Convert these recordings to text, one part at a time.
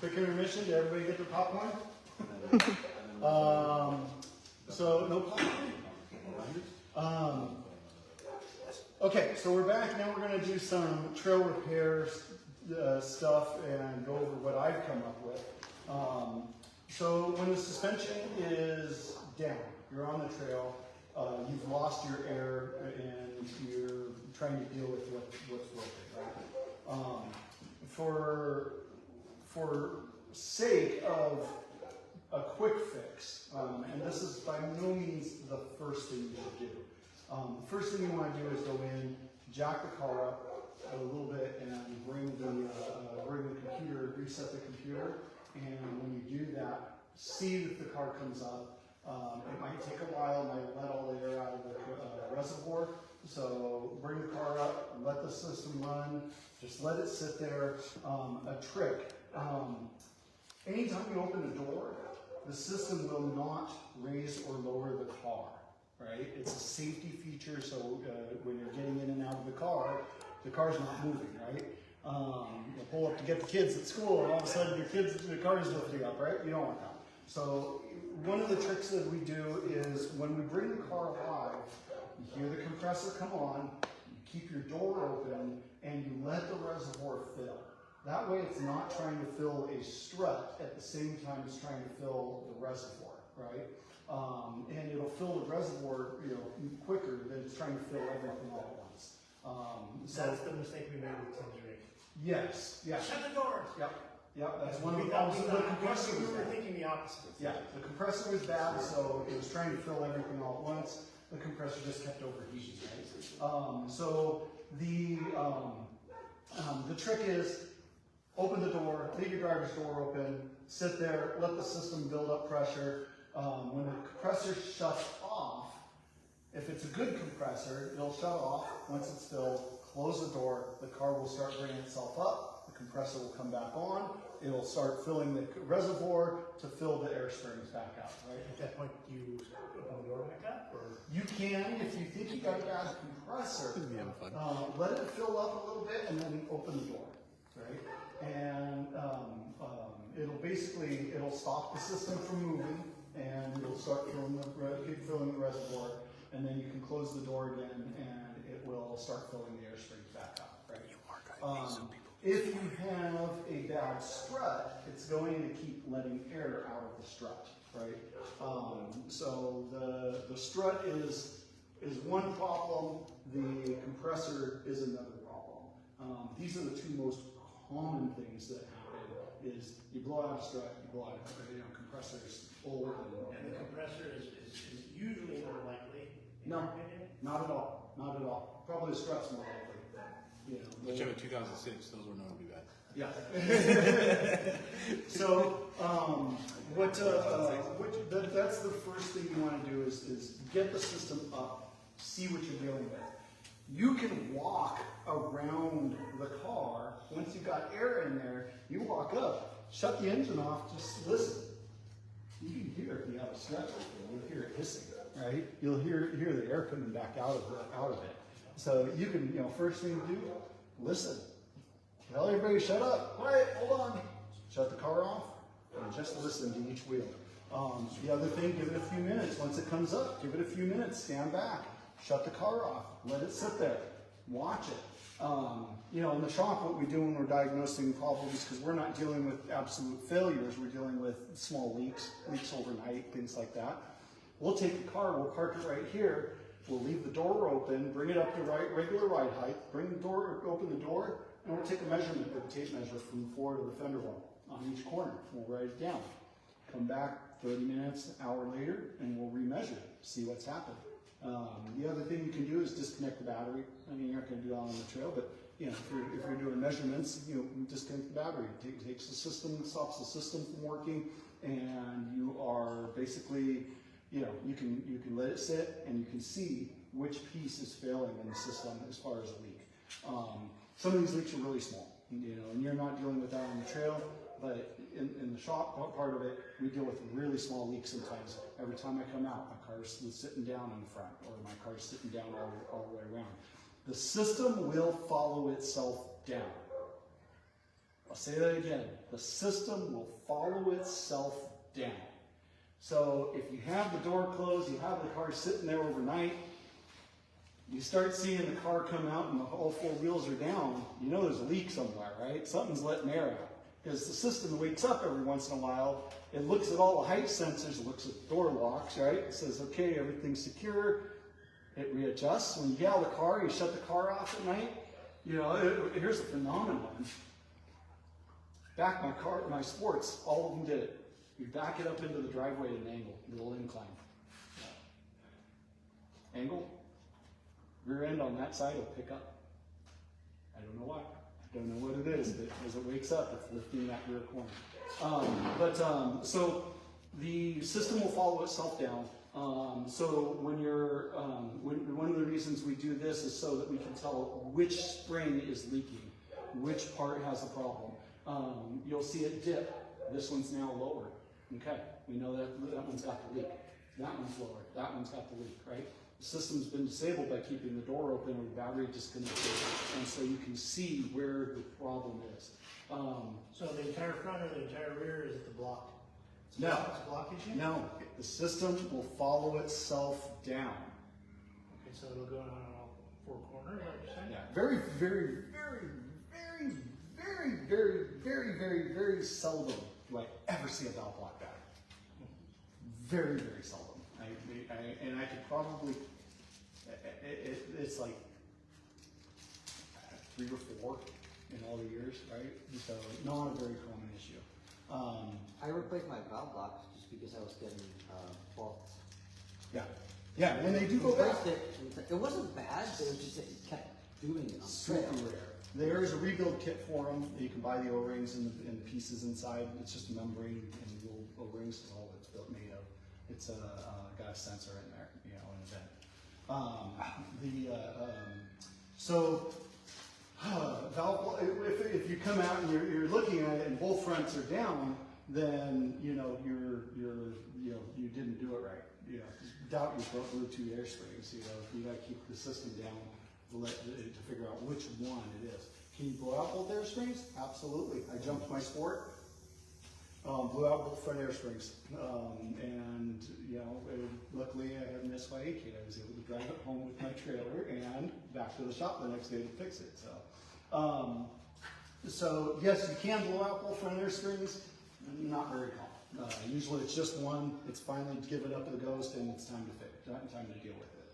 Quick intermission. Did everybody get their popcorn? So no popcorn. Okay, so we're back. Now we're going to do some trail repairs stuff and go over what I've come up with. So when the suspension is down, you're on the trail, you've lost your air and you're trying to deal with what's broken, right? For sake of a quick fix, and this is by no means the first thing you should do. The first thing you want to do is go in, jack the car up a little bit, and bring the computer, reset the computer. And when you do that, see that the car comes up. It might take a while, might let all the air out of the reservoir. So bring the car up, let the system run, just let it sit there. A trick, anytime you open the door, the system will not raise or lower the car, right? It's a safety feature, so when you're getting in and out of the car's not moving, right? You pull up to get the kids at school, and all of a sudden the car is lifting up, right? You don't want that. So one of the tricks that we do is when we bring the car alive, you hear the compressor come on, you keep your door open, and you let the reservoir fill. That way it's not trying to fill a strut at the same time as trying to fill the reservoir, right? And it'll fill the reservoir, quicker than it's trying to fill everything all at once. So that's the mistake we made with Tingery. Yes, yeah. Shut the doors! Yep. Yep, that's one of the problems. The compressor We was were bad. thinking the opposite. Yeah, the compressor was bad, so it was trying to fill everything all at once. The compressor just kept overheating, right? So the trick is open the door, leave your driver's door open, sit there, let the system build up pressure. When the compressor shuts off, if it's a good compressor, it'll shut off. Once it's filled, close the door, the car will start bringing itself up, the compressor will come back on, it'll start filling the reservoir to fill the air springs back out, right? At that point, do you open the door back up? Or? You can, if you think you got a bad compressor, let it fill up a little bit and then open the door, right? And it'll stop the system from moving and it'll start keep filling the reservoir, and then you can close the door again and it will start filling the air springs back up, right? If you have a bad strut, it's going to keep letting air out of the strut, right? So the strut is one problem, the compressor is another problem. These are the two most common things that happen, is you blow out a strut, you blow out a compressor's old. And the compressor is usually more likely, in No, your opinion? not at all, not at all. Probably the strut's more likely. Which in 2006, those were known to be bad. Yeah. So, that's the first thing you want to do is get the system up, see what you're dealing with. You can walk around the car. Once you've got air in there, you walk up, shut the engine off, just listen. You can hear if you have a strut open, you'll hear it hissing, right? You'll hear the air coming back out of it. So you can, first thing to do, listen. Tell everybody, shut up, quiet, hold on. Shut the car off, and just listen to each wheel. The other thing, give it a few minutes. Once it comes up, give it a few minutes, stand back, shut the car off, let it sit there, watch it. In the shop, what we do when we're diagnosing problems, because we're not dealing with absolute failures, we're dealing with small leaks overnight, things like that. We'll take the car, we'll park it right here, we'll leave the door open, bring it up to regular ride height, open the door, and we'll take a measurement with a tape measure from the floor to the fender well on each corner. We'll write it down. Come back 30 minutes, an hour later, and we'll remeasure it, see what's happened. The other thing you can do is disconnect the battery. I mean, you're not going to do that on the trail, but if you're doing measurements, disconnect the battery. It takes the system, stops the system from working, and you are basically, you can let it sit, and you can see which piece is failing in the system as far as a leak. Some of these leaks are really small, and you're not dealing with that on the trail, but in the shop part of it, we deal with really small leaks sometimes. Every time I come out, my car's sitting down in the front, or my car's sitting down all the way around. The system will follow itself down. I'll say that again. The system will follow itself down. So if you have the door closed, you have the car sitting there overnight, you start seeing the car come out and all four wheels are down, you know there's a leak somewhere, right? Something's letting air out. Because the system wakes up every once in a while, it looks at all the height sensors, it looks at the door locks, right? It says, okay, everything's secure. It readjusts. When you get out of the car, you shut the car off at night. You know, here's a phenomenon. Back my sports, all of them did it. You back it up into the driveway at an angle, a little incline. Angle, rear end on that side will pick up. I don't know why. I don't know what it is, but as it wakes up, it's lifting that rear corner. So the system will follow itself down. So when you're, one of the reasons we do this is so that we can tell which spring is leaking, which part has a problem. You'll see it dip. This one's now lower. Okay, we know that one's got the leak. That one's lower. That one's got the leak, right? The system's been disabled by keeping the door open or the battery disconnected, and so you can see where the problem is. So the entire front or the entire rear is the block? No. It's a block issue? No, the system will follow itself down. Okay, so it'll go down on all four corners, like you're saying? Yeah, very, very, very, very, very, very, very, very, very seldom do I ever see a valve block battery. Very, very seldom. And I could probably, it's like 3 or 4 in all the years, right? So not a very common issue. I replaced my valve blocks just because I was getting faults. Yeah, yeah, and they do go back. It wasn't bad, but it was just that it kept doing it on Super trail. rare. There is a rebuild kit for them. You can buy the O-rings and the pieces inside. It's just a membrane and the O-rings is all it's built made of. It's got a sensor in there, you know, in a vent. Valve. If you come out and you're looking at it and both fronts are down, then you know you didn't do it right. You know, doubt you broke Bluetooth air springs. You know, you got to keep the system down to figure out which one it is. Can you blow out both air springs? Absolutely. I jumped my sport, blew out both front air springs, and you know, luckily I had an SYA kit. I was able to drive it home with my trailer and back to the shop the next day to fix it. So yes, you can blow out both front air springs. Not very common. Usually it's just one. It's finally given up the ghost, and it's time to fix. Time to deal with it.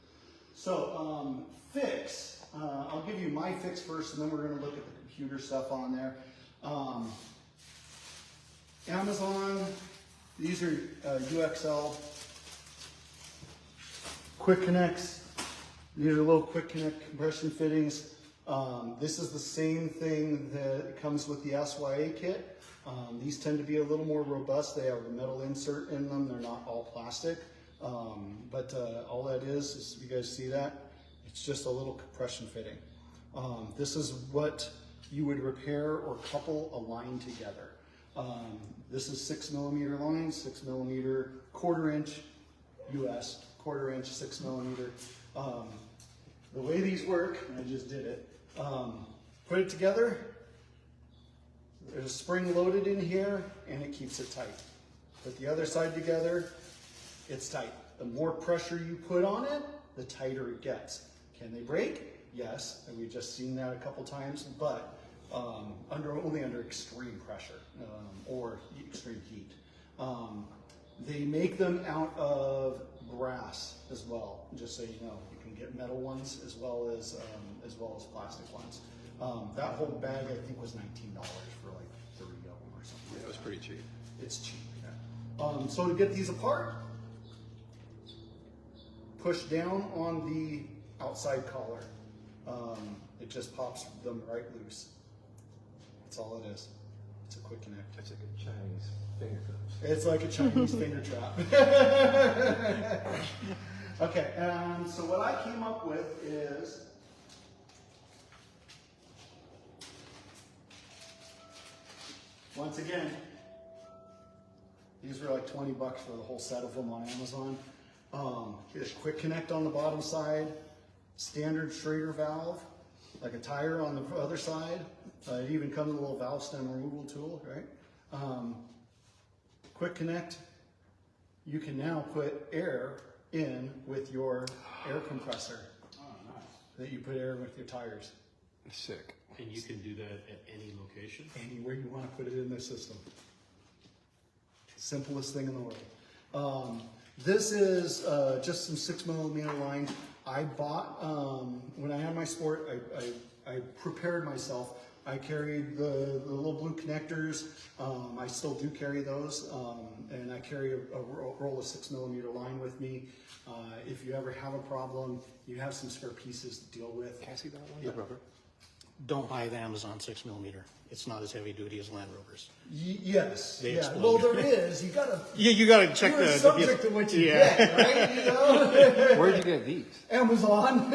So fix. I'll give you my fix first, and then we're going to look at the computer stuff on there. Amazon. These are UXL quick connects. These are little quick connect compression fittings. This is the same thing that comes with the SYA kit. These tend to be a little more robust. They have a metal insert in them. They're not all plastic. But all that is you guys see that? It's just a little compression fitting. This is what you would repair or couple a line together. This is 6mm line, 6mm, 1/4 inch US, 1/4 inch, 6mm. The way these work, and I just did it, put it together, there's a spring loaded in here, and it keeps it tight. Put the other side together, it's tight. The more pressure you put on it, the tighter it gets. Can they break? Yes, and we've just seen that a couple times, but only under extreme pressure or extreme heat. They make them out of brass as well, just so you know. You can get metal ones as well as plastic ones. That whole bag I think was $19 for like 30 of them or something. Yeah, it was pretty cheap. It's cheap. Yeah. So to get these apart, push down on the outside collar. It just pops them right loose. That's all it is. It's a quick connect. It's like a Chinese finger cups. It's like a Chinese finger trap. Okay, so what I came up with is once again, these were like 20 bucks for the whole set of them on Amazon. Here's quick connect on the bottom side, standard Schrader valve. like a tire on the other side. It even comes with a little valve stem removal tool, right? Quick connect. You can now put air in with your air compressor. Oh, nice. That you put air with your tires. Sick. And you can do that at any location? Anywhere you want to put it in the system. Simplest thing in the world. This is just some 6mm line. I bought, when I had my Sport, I prepared myself. I carried the little blue connectors. I still do carry those. And I carry a roll of 6mm line with me. If you ever have a problem, you have some spare pieces to deal with. Can I see that one? Yeah. Rubber. Don't buy the Amazon 6mm. It's not as heavy duty as Land Rovers. Yes. They Yeah. explode. Well, there is. You gotta. You got to check You're subject to what you get, right? You know? Where'd you get these? Amazon.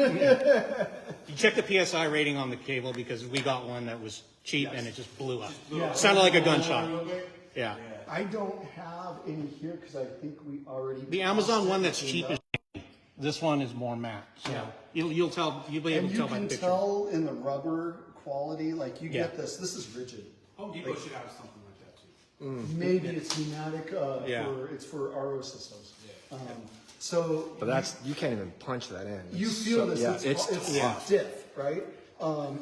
You check the PSI rating on the cable because we got one that was cheap and it just blew up. Yeah. Sounded like a gunshot. Yeah. I don't have any here because I think we already. The Amazon one that's cleaned cheap up. is this one is more matte. So Yeah. you'll be able to And you tell by can the picture. tell in the rubber quality, like you Yeah. get this. This is rigid. Home Depot should have something like that too. Maybe it's pneumatic. Yeah. It's for RO systems. So But that's, you can't even punch that in. you It's feel so- this. Yeah, it's tough. stiff, right?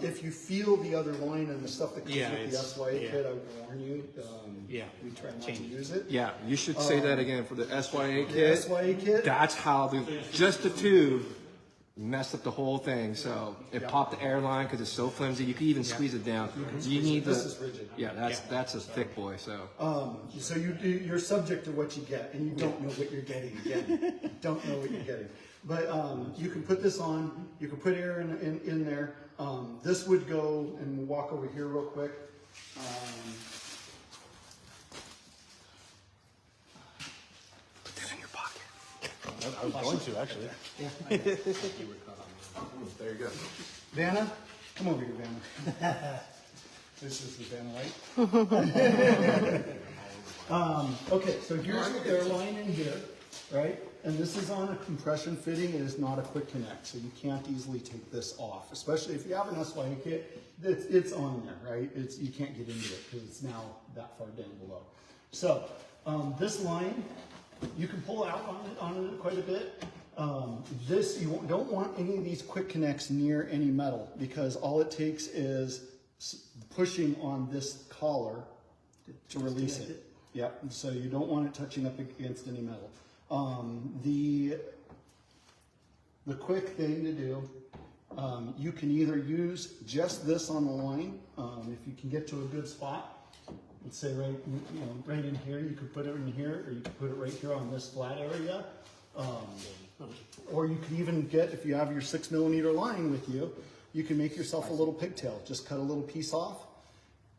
If you feel the other line and the stuff that comes Yeah, with the it's- SYA yeah. kit, I would warn you. Yeah. We try not to Change. use it. Yeah, you should say that again for the SYA The kit. SYA kit. That's how just the tube messed up the whole thing. So it popped the airline because it's so flimsy. You can even squeeze it down. You need This the. is rigid. Yeah, that's a thick boy. So So you're subject to what you get, and you don't know what you're getting again. You don't know what you're getting. But you can put this on. You can put air in there. This would go, and we'll walk over here real quick. put that in your pocket. I was going to, actually. There you go. Vanna, come over here, Vanna. This is the Vanna light. Okay, so here's the air line in here, right? And this is on a compression fitting. It is not a quick connect, so you can't easily take this off. Especially if you have an SYA kit, it's on there, right? You can't get into it because it's now that far down below. So this line, you can pull out on it quite a bit. This, you don't want any of these quick connects near any metal because all it takes is pushing on this collar to release it. Yep, so you don't want it touching up against any metal. The quick thing to do, you can either use just this on the line, if you can get to a good spot. Let's say right in here, you could put it in here, or you could put it right here on this flat area. Or you can even get, if you have your 6mm line with you, you can make yourself a little pigtail. Just cut a little piece off,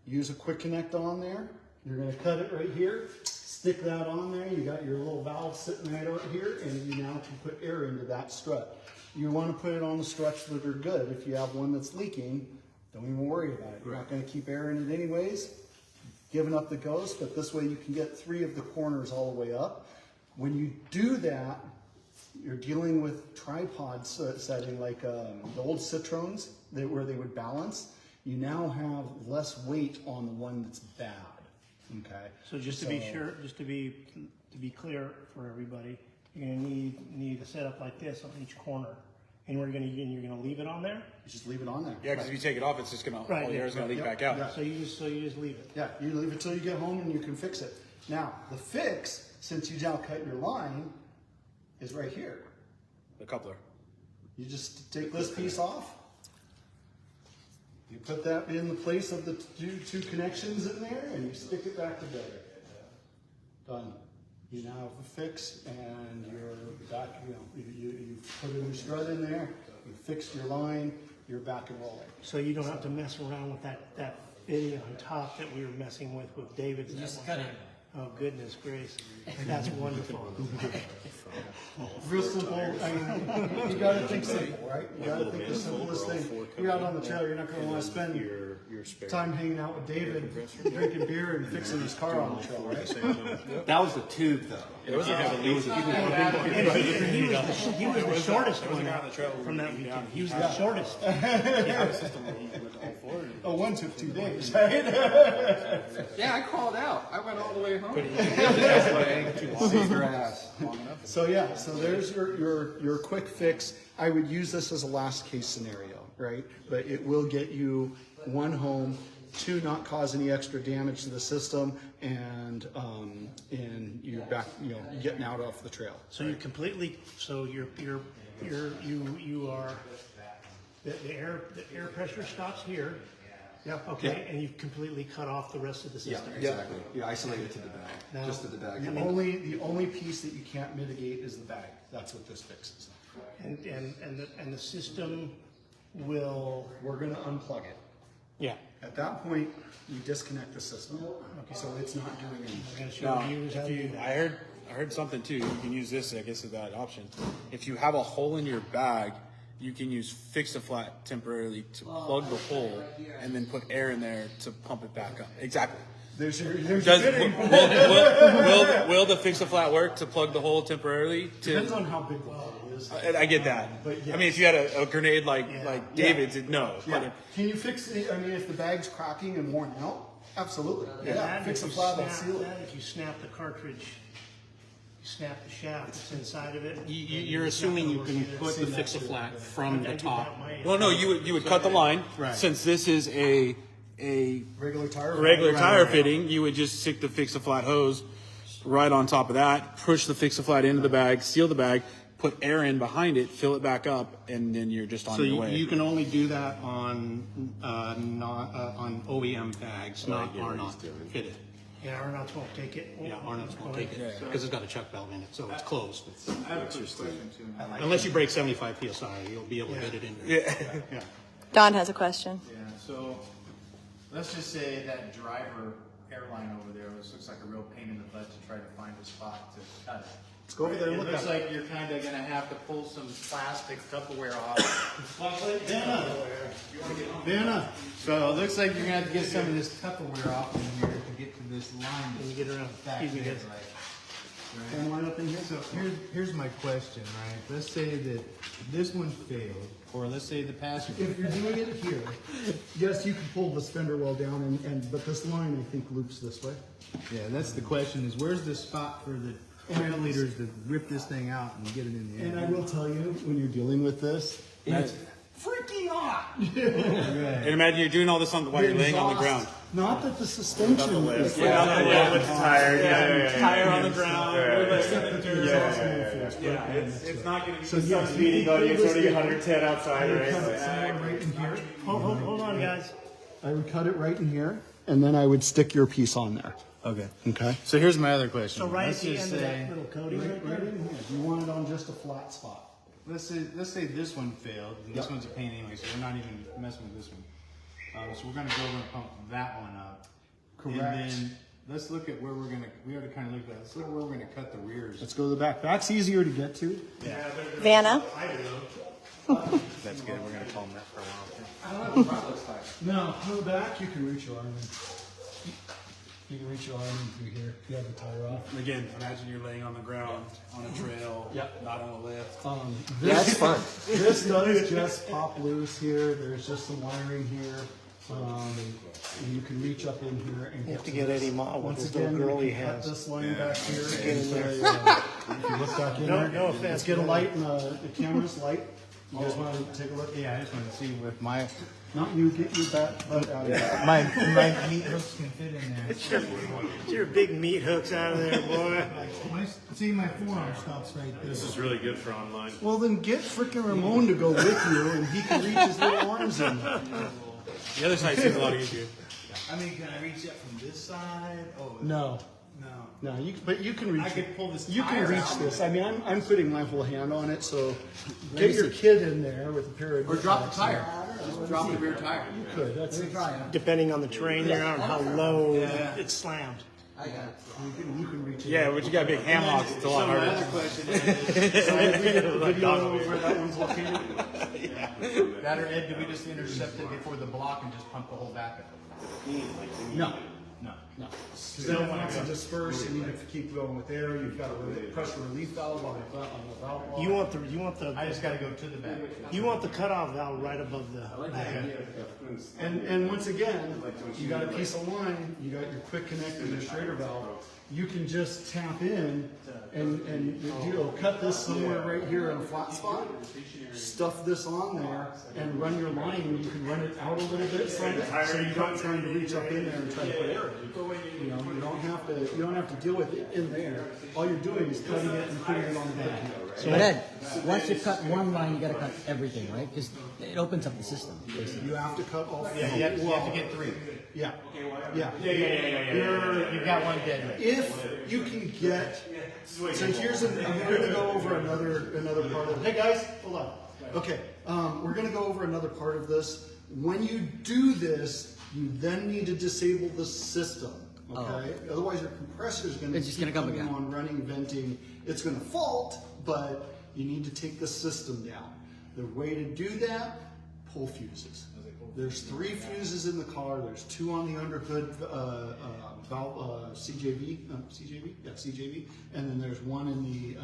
use a quick connect on there. You're gonna cut it right here, stick that on there. You got your little valve sitting right out here, and you now can put air into that strut. You wanna put it on the struts that are good. If you have one that's leaking, don't even worry about it. You're not gonna keep air in it anyways. Giving up the ghost, but this way you can get 3 of the corners all the way up. When you do that, you're dealing with tripod setting like the old Citroens where they would balance. You now have less weight on the one that's bad. Okay. So just to be sure, just to be clear for everybody, you're gonna need a setup like this on each corner, and you're gonna leave it on there. You just leave it on there. Yeah, because if you take it off, it's just gonna, all Right, the air is gonna leak yeah, back out. yeah. So you just leave it. Yeah, you leave it till you get home and you can fix it. Now the fix, since you now cut your line, is right here. The coupler. You just take this piece off. You put that in the place of the two connections in there, and you stick it back together. Done. You now have a fix, and you're back. You put a new strut in there. You fixed your line. You're back and rolling. So you don't have to mess around with that fitting on top that we were messing with David's. Just cut it. Oh goodness gracious, that's wonderful. Real simple. I mean, you got to think simple, right? You got to think the simplest thing. You're out on the trail. You're not going to want to spend your spare. Time hanging out with David, drinking beer and fixing his car on the trail, right? That was the tube, though. It was a He was the shortest one from that weekend. He was the shortest. Oh, one took 2 days, right? Yeah, I called out. I went all the way home. Save your ass. So yeah, so there's your quick fix. I would use this as a last case scenario, right? But it will get you 1 home, 2, not cause any extra damage to the system, and you're back, getting out off the trail. So you completely, so you are, the air pressure stops here. Yep. Okay, and you've completely cut off the rest of the Yeah, system. exactly. You isolate it to the bag, Now- just to the bag. The only piece that you can't mitigate is the bag. That's what this fixes. And the system will, We're gonna unplug it. yeah. At that point, you disconnect the system. Okay. So it's not doing anything. I'm gonna show Now, the viewers how if to do you, that. I heard something too. You can use this, I guess, as that option. If you have a hole in your bag, you can use fix-a-flat temporarily to plug the hole and then put air in there to pump it back up. Exactly. There's your Does, fitting. will the fix-a-flat work to plug the hole temporarily? Depends on how big the hole is. I get that. But yes. I mean, if you had a grenade like David's, no. Yeah. Can you fix it? I mean, if the bag's cracking and worn out, absolutely. Yeah. That, Fix a if you flat and snap seal it. that, if you snap the cartridge, you snap the shaft that's inside of it. You're assuming you can put the fix-a-flat from the top. Well, no, you would cut the line. Since this is a Regular tire. tire fitting, you would just stick the fix-a-flat hose right on top of that, push the fix-a-flat into the bag, seal the bag, put air in behind it, fill it back up, and then you're just on So your you, way. you can only do that on on OEM bags, not Arnott fitted. Yeah, Arnott's won't take it. Yeah, Arnott's won't take it because it's got a chuck valve in it, so it's closed. I have a quick question too. Unless you break 75 psi, you'll be able to get it in there. Yeah. Don has a question. Yeah, so let's just say that driver airline over there, this looks like a real pain in the butt to try to find a spot to cut it. Let's go over there and It look looks at it. like you're kind of gonna have to pull some plastic Tupperware off. Vanna. So it looks like you're gonna have to get some of this Tupperware off in here to get to this line. When you get around, Back excuse me, there, guys. right? Can line up in here? So here's my question, right? Let's say that this one failed, or let's say the passenger. If you're doing it here, yes, you can pull the spindle well down, but this line I think loops this way. Yeah, that's the question: is where's the spot for the trail leaders to rip this thing out and get it in the air? And I will tell you, when you're dealing with this, it's freaking hot. And imagine you're doing all this while you're laying on the ground. Not that the suspension is. with the tire. Tire on the ground. It's not going to be So yes, speeding on you, sort of 110 outside, right in here. Hold on, guys. I would cut it right in here, and then I would stick your piece on there. Okay. Okay. So here's my other question. So right at Let's the just end of say- that little coating right Right there. in here. You want it on just a flat spot. Let's say this one failed, and this Yep. one's a pain anyway, so we're not even messing with this one. So we're gonna go over and pump that one up. Correct. And then let's look at where we already kind of looked at, let's look at where we're gonna cut the rears. Let's go to the back. Back's easier to get to. Vanna? That's good. We're going to call them that for a while. No, on the back you can reach your arm in. You can reach your arm in through here. You have the tire off. Again, imagine you're laying on the ground, on a trail, not on a lift. Yeah, it's fun. This does just pop loose here. There's just some wiring here. And you can reach up in here and You have to to get this. Eddie Ma with Once this again, little girl you he can cut has. this line back here. Get in there. If you look back in No- there, no offense, let's get a but- light and the camera's light. You guys want to take a look? Yeah, I just wanted to see if my Not you, get your butt out of there. my meat hooks can fit in there. Get your big meat hooks out of there, boy. See, my forearm stops right there. This is really good for online. Well, then get frickin' Ramon to go with you, and he can reach his little arms in. The other side seems a lot easier. I mean, can I reach up from this side? Oh, No, no. but you can reach. I could pull this You can tire reach out. this. I mean, I'm putting my whole hand on it, so get your kid in there with a pair of. Or drop the tire. Just drop the rear tire. You could. That's it. Depending on the terrain you're on, how low it's slammed. I got it. You can reach it. Yeah, but you got big ham hocks. It's a lot So my harder. other question is, Video where that one's located. that or Ed, do we just intercept it before the block and just pump the whole back up? No. No. No. Because then once it disperses, you need to keep going with air. You've got a pressure relief valve on the valve block. You want the I just gotta go to the back. you want the cutoff valve right above the head. And once again, you got a piece of line, you got your quick connect administrator valve. You can just tap in and cut this somewhere right here in a flat spot, stuff this on there, and run your line. You can run it out a little bit so you're not trying to reach up in there and try to put air in. You know, you don't have to deal with it in there. All you're doing is cutting it and putting it on the back. But Ed, once you cut one line, you gotta cut everything, right? Because it opens up the system, basically. You have to cut all. Yeah, you have to get 3. Yeah. You've got one dead right. If you can get, so here's I'm going to go over another part of. Hey guys, hold on. Okay, we're going to go over another part of this. When you do this, you then need to disable the system. Okay, otherwise your compressor is going to It's just gonna come again. on running, venting. It's going to fault, but you need to take the system down. The way to do that, pull fuses. There's 3 fuses in the car. There's 2 on the underhood valve, CJV, yeah, CJV, and then there's 1 in the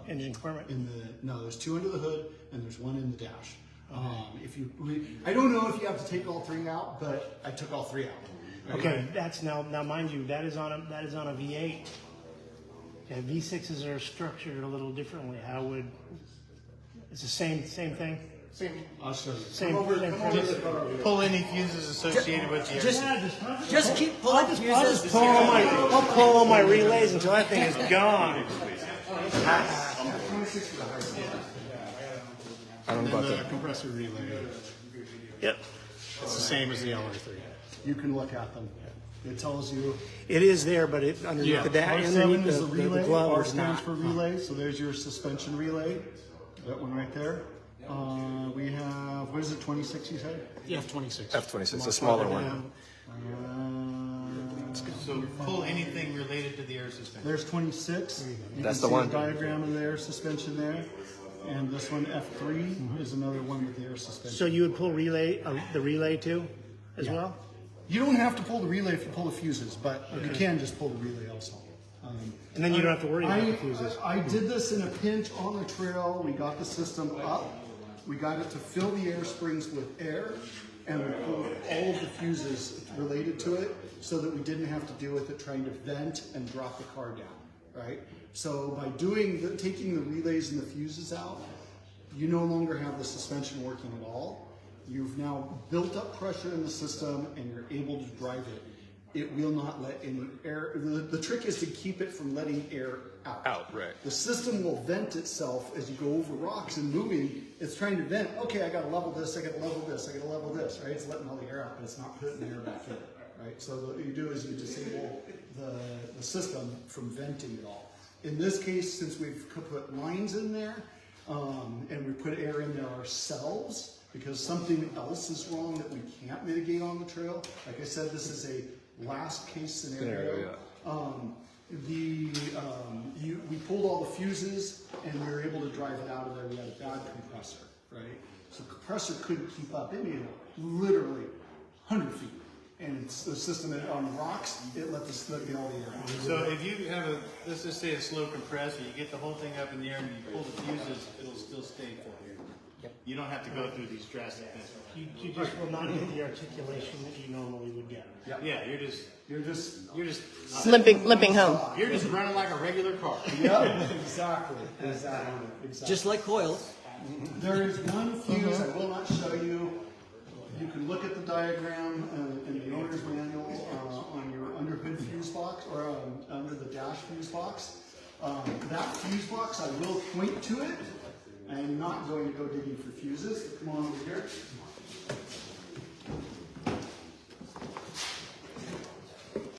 Engine compartment. there's 2 under the hood and there's 1 in the dash. I don't know if you have to take all 3 out, but I took all 3 out. Right? Okay, that's now mind you, that is on a V8. Yeah, V6s are structured a little differently. It's the same thing? I'll show you. Same Come over premise. to the car. Pull any fuses associated with the air. Just keep pulling I'll fuses. just I'll pull all my relays until that thing is gone. I don't know And about the that. compressor relay, Yep. it's the same as the LR3. You can look at them. It tells you. It is there, but it underneath the R7 underneath is the a relay. glove R is stands not. for relay. So there's your suspension relay. That one right there. We have, what is it, 26 you said? Yeah, F26. F26, a smaller one. So pull anything related to the air suspension. There's 26. You That's can the see one. a diagram of the air suspension there. And this one, F3, is another one with the air suspension. So you would pull the relay too, as well? You don't have to pull the relay if you pull the fuses, but you can just pull the relay also. And then you don't have to worry about the fuses. I did this in a pinch on the trail. We got the system up. We got it to fill the air springs with air, and we pulled all of the fuses related to it so that we didn't have to deal with it trying to vent and drop the car down, right? So by taking the relays and the fuses out, you no longer have the suspension working at all. You've now built up pressure in the system and you're able to drive it. It will not let any air, the trick is to keep it from letting air out. Right. The system will vent itself as you go over rocks and moving. It's trying to vent. Okay, I gotta level this, I gotta level this, I gotta level this, right? It's letting all the air out, but it's not putting the air back in, right? So what you do is you disable the system from venting it all. In this case, since we've put lines in there, and we put air in there ourselves, because something else is wrong that we can't mitigate on the trail. Like I said, this is a last case scenario. We pulled all the fuses and we were able to drive it out of there. We had a bad compressor, right? So the compressor couldn't keep up. It made literally 100 feet. And it's the system on the rocks, it let get all the air out. So if you have let's just say a slow compressor, you get the whole thing up in the air and you pull the fuses, it'll still stay full. You don't have to go through these drastic things. You just will not get the articulation that you normally would get. Yeah, you're just Limping home. You're just running like a regular car. Yeah, exactly. Just like coils. There is one fuse I will not show you. You can look at the diagram in the owner's manual on your underhood fuse box or under the dash fuse box. That fuse box, I will point to it. I am not going to go digging for fuses. Come on over here.